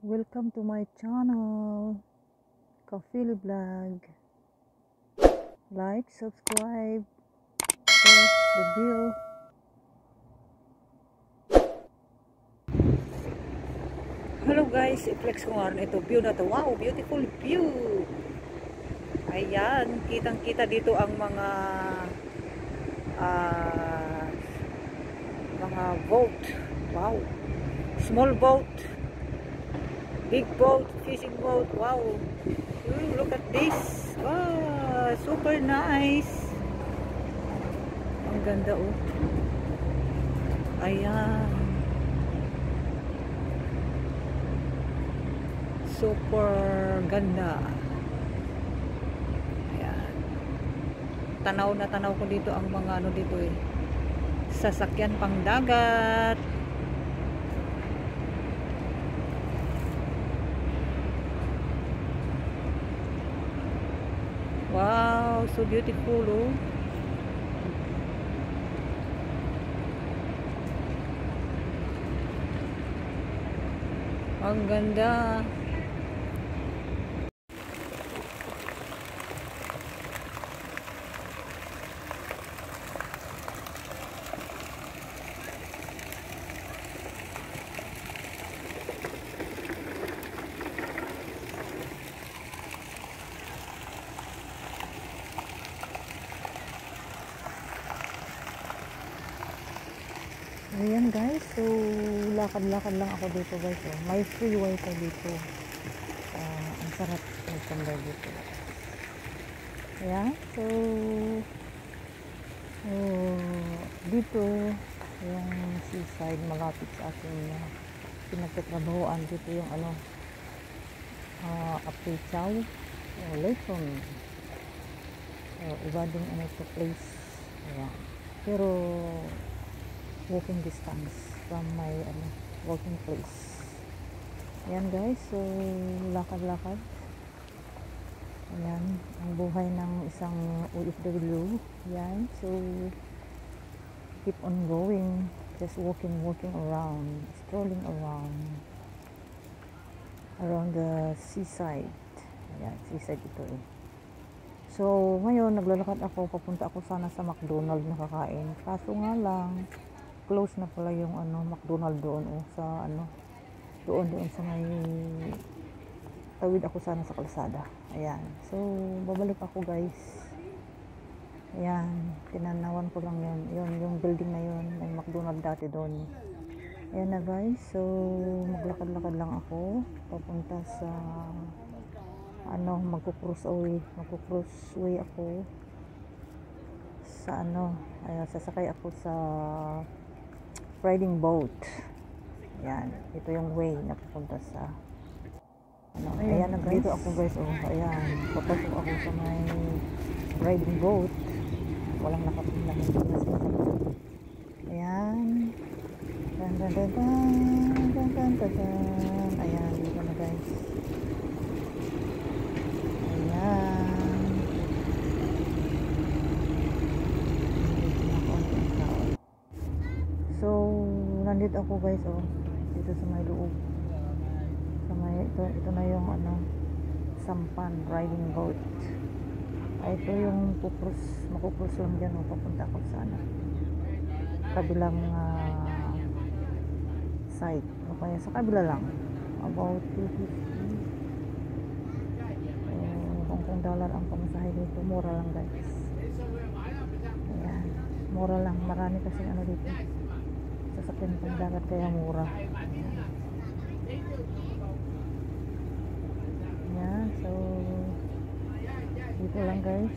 Welcome to my channel, Kafili Vlog. Like, subscribe, press the bell. Hello guys, i-flex ko nga rin ito view na to. Wow, beautiful view. Ayan, kitang-kita dito ang mga boat. Wow. Small boat. Big boat, fishing boat. Wow. Ooh, look at this. Wow, super nice. Ang ganda oh. Ayan. Super ganda. Ayan. Tanaw na tanaw ko dito ang mga ano dito eh. Sasakyan pang dagat. Wow, so beautiful oh. Ang ganda. Ayan guys, so lakad-lakad lang ako dito guys. Oh. May free wifi dito. Ang sarap magtambay dito. Ayan, so dito yung seaside malapit sa aking pinagtatrabahoan. Dito yung Apichaw Lechon. Iba din ito place. Ayan. Pero walking distance from my working place. Ayan guys, so lakad-lakad. Ayan, ang buhay ng isang OFW. Ayan, so keep on going, just walking around, strolling around the seaside. Ayan, seaside ito eh. So ngayon naglalakad ako, papunta ako sana sa McDonald's na kakain. Kaso nga lang close na pala yung McDonald's doon sa doon sa may tawid ako sana sa kalsada. Ayan. So babalik ako guys. Ayan, tinanawan ko lang yun yung building na yun, may McDonald's dati doon. Ayan na guys. So maglakad-lakad lang ako papunta sa magko-cross way ako sa sasakay ako sa riding boat. Ayan, ito yung way na papunta sa ayan na guys. Dito ako guys, ayan, papasok ako sa may riding boat. Walang nakapila, hindi na sinasakyan. Ayan, ayan, dito na guys. Nandito ako guys dito sa may loob, sa may ito na yung sampan riding boat. Ito yung makukrus lang dyan papunta ako sa kabilang side kaya sa kabila lang about 250 Hong Kong dollar ang pamasahe dito. Mura lang guys. Ayan, mura lang, marami kasi dito sasakyan pang dagat kaya mura. Ayan, so dito lang guys.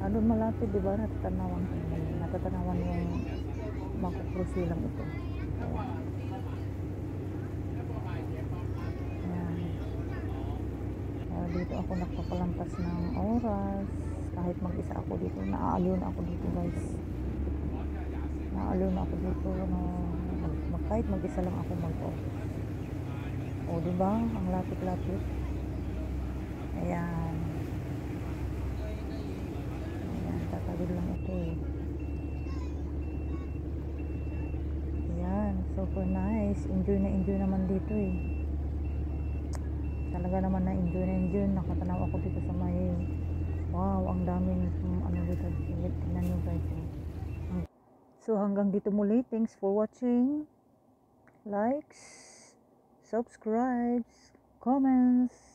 Malapit diba, natatanawan yung makukrusi lang ito. Ayan. Dito ako nagpapalampas ng oras kahit mag-isa ako dito. Naaaliw na ako dito guys. Kahit mag-isa lang ako mag-off. Diba? Ang lapit-lapit. Ayan. Ayan, tatagod lang ito eh. Ayan. Super nice. Enjoy naman dito eh. Talaga naman na enjoy. Nakatanaw ako dito sa may, wow, ang daming ano dito. Tingnan nyo guys. So hanggang dito muli. Thanks for watching. Likes, subscribes, comments.